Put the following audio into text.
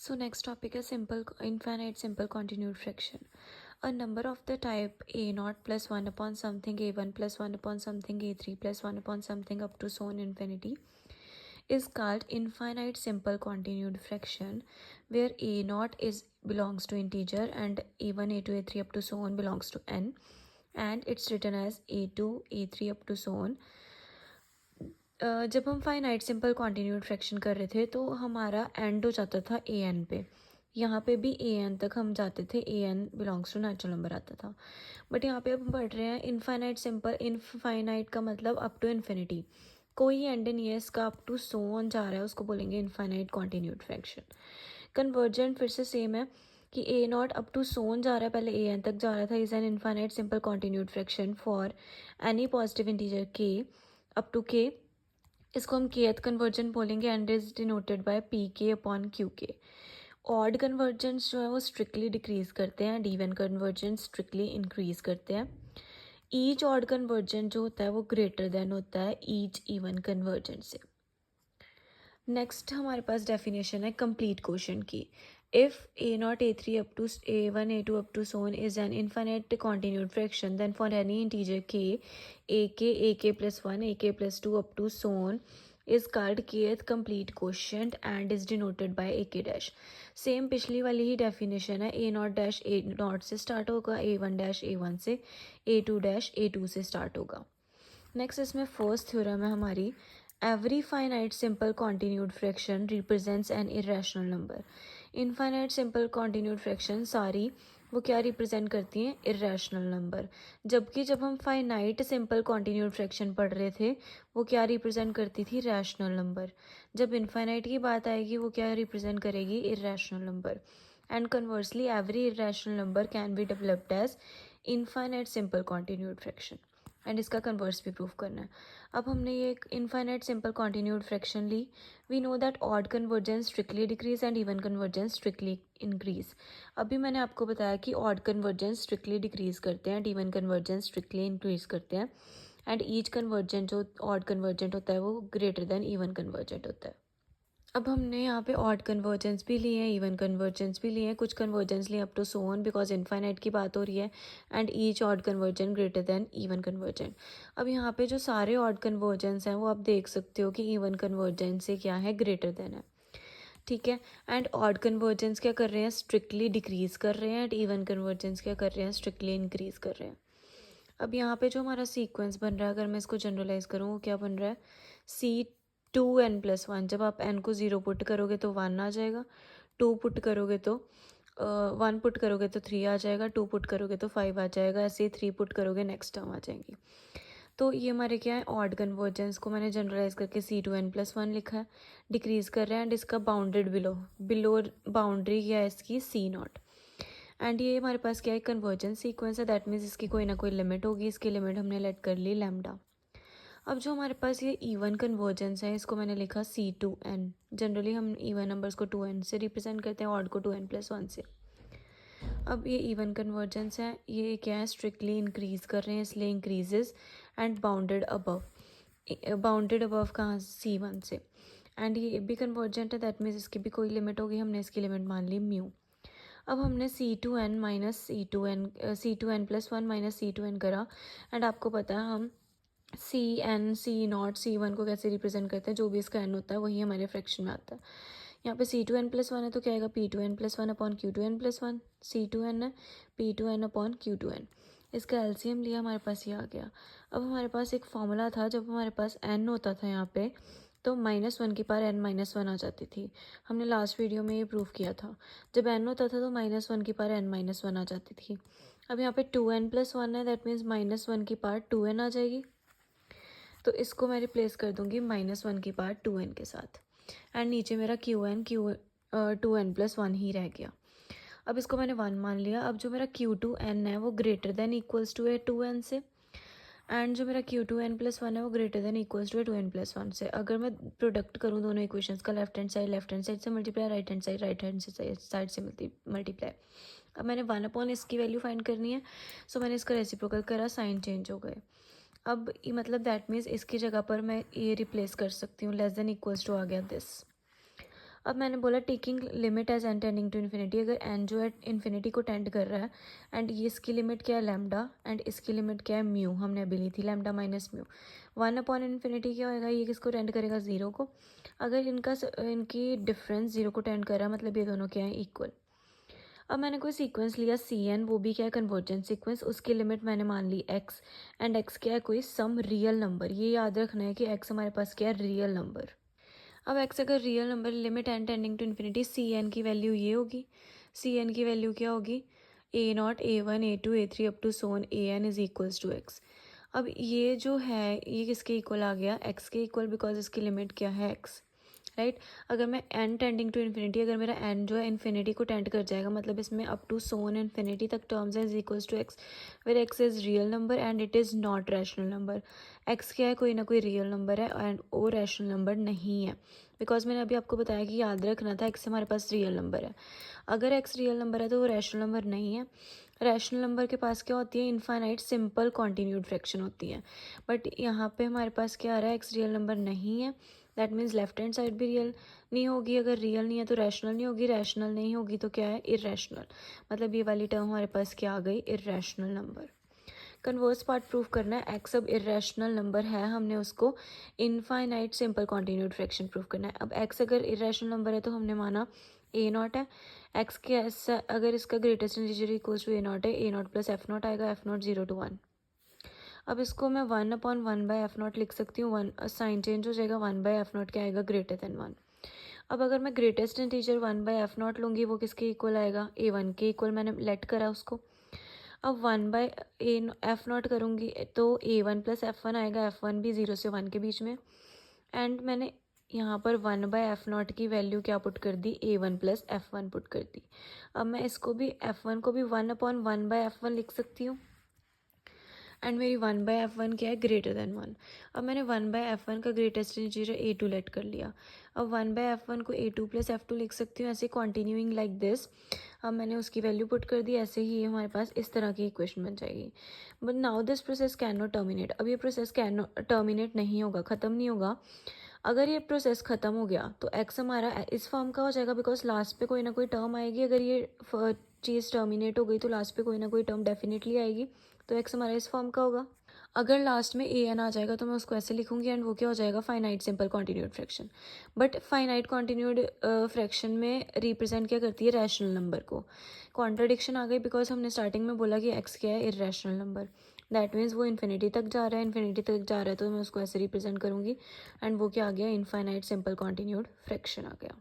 So next topic is simple infinite simple continued fraction. A number of the type a naught plus 1 upon something a1 plus 1 upon something a3 plus 1 upon something up to so on infinity is called infinite simple continued fraction, where a naught is belongs to integer and a1 a2 a3 up to so on belongs to n, and it's written as a2 a3 up to so on. जब हम finite simple continued fraction कर रहे थे तो हमारा and हो जाता था ए एन पे. यहाँ पे भी ए एन तक हम जाते थे, A N belongs to natural number आता था. बट यहाँ पे अब हम पढ़ रहे हैं इनफाइनाइट सिंपल. इनफाइनाइट का मतलब अप टू इन्फिनिटी, कोई एंड नहीं है इसका, अप टू सो ऑन जा रहा है, उसको बोलेंगे इनफाइनाइट कॉन्टिन्यूड फ्रैक्शन. कन्वर्जेंट फिर से सेम है कि ए नॉट अप टू सोन जा रहा है, पहले ए एन तक जा रहा था. Is an infinite simple continued fraction for any positive integer के अप टू के. इसको हम kth कन्वर्जेंट बोलेंगे and is denoted by P के अपॉन क्यू के. ऑड कन्वर्जेंट्स जो है वो स्ट्रिक्टली डिक्रीज करते हैं and even convergent strictly increase करते हैं. ईच ऑड कन्वर्जेंट जो होता है वो ग्रेटर देन होता है ईच इवन कन्वर्जेंट से. नेक्स्ट हमारे पास डेफिनेशन है कंप्लीट क्वोशिएंट की. If a naught a three up to a one a two up to so on is an infinite continued fraction, then for any integer a k plus one a k plus two up to so on is called kth complete quotient and is denoted by a k dash. Same पिछली वाली ही definition है. A not dash A not से start होगा, ए one dash ए one से, ए to dash A to से start होगा. Next इसमें फर्स्ट थ्योरम है हमारी, every finite simple continued fraction represents an irrational number. Infinite simple continued fraction सारी वो क्या रिप्रेजेंट करती हैं? Irrational number. जबकि जब हम फाइनाइट सिंपल कॉन्टिन्यूड फ्रैक्शन पढ़ रहे थे वो क्या रिप्रेजेंट करती थी? Rational number. जब इनफाइनाइट की बात आएगी वो क्या रिप्रेजेंट करेगी? Irrational number. And conversely every irrational number can be developed as infinite simple continued fraction, and इसका कन्वर्स भी प्रूव करना है. अब हमने ये एक इनफाइनाइट सिंपल कॉन्टिन्यूड फ्रैक्शन ली. We know that odd convergence strictly decrease and even convergence strictly increase. अभी मैंने आपको बताया कि ऑड कन्वर्जेंस स्ट्रिक्टली डिक्रीज करते हैं and even convergence strictly increase करते हैं, एंड ईच कन्वर्जेंट जो ऑड कन्वर्जेंट होता है वो ग्रेटर देन इवन कन्वर्जेंट होता है. अब हमने यहाँ पे ऑड कन्वर्जेंस भी लिए हैं, इवन कन्वर्जेंस भी लिए हैं, कुछ कन्वर्जेंस लिए up to so on because infinite की बात हो रही है, and each odd convergent greater than even convergent. अब यहाँ पे जो सारे ऑड कन्वर्जेंस हैं वो आप देख सकते हो कि इवन कन्वर्जेंस से क्या है? ग्रेटर देन है. ठीक है. एंड ऑड कन्वर्जेंस क्या कर रहे हैं? स्ट्रिक्टली डिक्रीज कर रहे हैं. एंड इवन कन्वर्जेंस क्या कर रहे हैं? स्ट्रिक्टली इंक्रीज कर रहे हैं. अब यहाँ पे जो हमारा सीक्वेंस बन रहा है, अगर मैं इसको जनरलाइज करूँ, वो क्या बन रहा है? सी टू एन प्लस वन. जब आप एन को ज़ीरो पुट करोगे तो वन आ जाएगा, टू पुट करोगे तो वन पुट करोगे तो थ्री आ जाएगा, टू पुट करोगे तो फाइव आ जाएगा, ऐसे ही थ्री पुट करोगे नेक्स्ट टर्म आ जाएंगी. तो ये हमारे क्या है? ऑड कन्वर्जेंस को मैंने जनरलाइज करके सी टू एन प्लस वन लिखा है. डिक्रीज कर रहे हैं एंड इसका बाउंडेड बिलो बाउंड्री क्या है इसकी? सी नॉट. एंड ये हमारे पास क्या है? कन्वर्जेंस सीक्वेंस है. दैट मीन्स इसकी कोई ना कोई लिमिट होगी. इसकी लिमिट हमने लेट कर ली लैम्डा. अब जो हमारे पास ये इवन कन्वर्जेंस है इसको मैंने लिखा सी टू एन. जनरली हम इवन नंबर्स को टू एन से रिप्रेजेंट करते हैं, ऑड को टू एन प्लस वन से. अब ये इवन कन्वर्जेंस है, ये क्या है? स्ट्रिक्टली इंक्रीज कर रहे हैं, इसलिए increases. And bounded above. Bounded above कहाँ? सी वन से. एंड ये भी कन्वर्जेंट है, दैट मीन्स इसकी भी कोई लिमिट होगी. हमने इसकी लिमिट मान ली म्यू. अब हमने c two n minus c two n plus one minus c two n करा. एंड आपको पता है हम c n c naught c one को कैसे रिप्रेजेंट करते हैं? जो भी इसका एन होता है वही हमारे फ्रैक्शन में आता है. यहाँ पे c two n plus one है तो क्या आएगा? P two n plus one upon q two n plus one. C two n है, p two n upon q two n. इसका एलसीएम लिया, हमारे पास ये आ गया. अब हमारे पास एक फॉर्मूला था, जब हमारे पास एन होता था यहाँ पे तो माइनस वन की पावर एन माइनस वन आ जाती थी. हमने लास्ट वीडियो में ये प्रूव किया था. जब एन होता था तो माइनस वन की पावर एन माइनस वन आ जाती थी. अब यहाँ पे टू एन प्लस वन है, दैट मीन्स माइनस वन की पावर टू एन आ जाएगी. तो इसको मैं रिप्लेस कर दूंगी माइनस वन की पावर टू एन के साथ. एंड नीचे मेरा q two n plus one ही रह गया. अब इसको मैंने वन मान लिया. अब जो मेरा क्यू टू एन है वो greater than equals to a two n से, एंड जो मेरा q two n plus one है वो greater than equals to a two n plus one से. अगर मैं प्रोडक्ट करूँ दोनों इक्वेशंस का, लेफ्ट हैंड साइड से मल्टीप्लाई, राइट हैंड साइड से मल्टीप्लाई. अब मैंने वन अपॉन इसकी वैल्यू फाइंड करनी है, सो मैंने इसका रेसिप्रोकल करा, साइन चेंज हो गए. अब ये मतलब दैट मीन्स इसकी जगह पर मैं ये रिप्लेस कर सकती हूँ, लेस देन इक्वल्स टू आ गया दिस. अब मैंने बोला taking limit as n tending to infinity, अगर एन जो है इन्फिनिटी को टेंड कर रहा है एंड ये इसकी लिमिट क्या है लैम्डा एंड इसकी लिमिट क्या है म्यू, हमने अभी ली थी लैम्डा माइनस म्यू। 1/इन्फिनिटी क्या होएगा, ये किसको टेंड करेगा 0 को। अगर इनकी डिफरेंस 0 को टेंड कर रहा है मतलब ये दोनों क्या है इक्वल। अब मैंने कोई सीक्वेंस लिया Cn, वो भी क्या है कन्वर्जेंट सीक्वेंस, उसकी लिमिट मैंने मान ली x एंड x क्या है कोई सम रियल नंबर, ये याद रखना है कि x हमारे पास क्या है रियल नंबर। अब x अगर real number, limit n tending to infinity, Cn की वैल्यू ये होगी, Cn की वैल्यू क्या होगी a0 a1 a2 a3 up to सोन an is equals to x। अब ये जो है ये किसके इक्वल आ गया x के इक्वल, बिकॉज इसकी लिमिट क्या है x, राइट। अगर मैं n टेंडिंग टू इन्फिनिटी, अगर मेरा n जो है इन्फिनिटी को टेंड कर जाएगा मतलब इसमें अप टू सोन इन्फिनिटी तक टर्म्स है is equals to x, where x is real number and it is not rational number. x क्या है कोई ना कोई रियल नंबर है एंड वो रैशनल नंबर नहीं है, बिकॉज मैंने अभी आपको बताया कि याद रखना था x हमारे पास रियल नंबर है। अगर x रियल नंबर है तो वो रैशनल नंबर नहीं है। रैशनल नंबर के पास क्या होती है इनफाइनाइट सिंपल कॉन्टीन्यूड फ्रैक्शन होती है, बट यहाँ पे हमारे पास क्या आ रहा है x रियल नंबर नहीं है, that means left hand side भी रियल नहीं होगी, अगर रियल नहीं है तो रैशनल नहीं होगी, रैशनल नहीं होगी तो क्या है इर्रेशनल, मतलब ये वाली टर्म हमारे पास क्या आ गई irrational number. Converse part proof करना है, एक्स अब इरेशनल नंबर है, हमने उसको infinite simple continued fraction proof करना है। अब एक्स अगर इरेशनल नंबर है तो हमने माना ए नॉट है, एक्स के ऐसा अगर इसका greatest integer equals to a not है, a not plus f not आएगा, एफ नॉट 0 to 1। अब इसको मैं 1/1/f0 लिख सकती हूँ, 1 साइन चेंज हो जाएगा, 1/f0 क्या आएगा ग्रेटर देन 1। अब अगर मैं ग्रेटेस्ट इंटीजर 1/f0 लूँगी वो किसके इक्वल आएगा a1 के इक्वल, मैंने लेट करा उसको। अब 1/f0 करूँगी तो a1 प्लस f1 आएगा, f1 भी 0 से 1 के बीच में, एंड मैंने यहाँ पर 1/f0 की वैल्यू क्या पुट कर दी a1 प्लस f1 पुट कर दी। अब मैं इसको भी f1 को भी 1/1/f1 लिख सकती हूँ एंड मेरी 1/f1 क्या है ग्रेटर देन 1। अब मैंने 1/f1 का ग्रेटेस्ट इंटीजर a2 लेट कर लिया, अब 1/f1 को a2 प्लस f2 लिख सकती हूँ, ऐसे कॉन्टिन्यूइंग लाइक दिस। अब मैंने उसकी वैल्यू पुट कर दी, ऐसे ही हमारे पास इस तरह की इक्वेशन बन जाएगी। But now this process can not terminate, अब ये प्रोसेस कैन नॉट टर्मिनेट नहीं होगा, ख़त्म नहीं होगा। अगर ये प्रोसेस ख़त्म हो गया तो x हमारा इस फॉर्म का हो जाएगा, बिकॉज लास्ट पे कोई ना कोई टर्म आएगी, अगर ये चीज़ टर्मिनेट हो गई तो लास्ट पे कोई ना कोई टर्म डेफिनेटली आएगी, तो x हमारा इस फॉर्म का होगा। अगर लास्ट में a n आ जाएगा तो मैं उसको ऐसे लिखूंगी एंड वो क्या हो जाएगा finite simple continued fraction. But finite continued fraction में रिप्रेजेंट क्या करती है रैशनल नंबर को। कॉन्ट्रडिक्शन आ गई बिकॉज हमने स्टार्टिंग में बोला कि x क्या है इरेशनल नंबर, दैट मीन्स वो इन्फिनिटी तक जा रहा है, इन्फिनिटी तक जा रहा है तो मैं उसको ऐसे रिप्रेजेंट करूँगी एंड वो क्या आ गया इनफाइनाइट सिंपल कॉन्टिन्यूड फ्रैक्शन आ गया।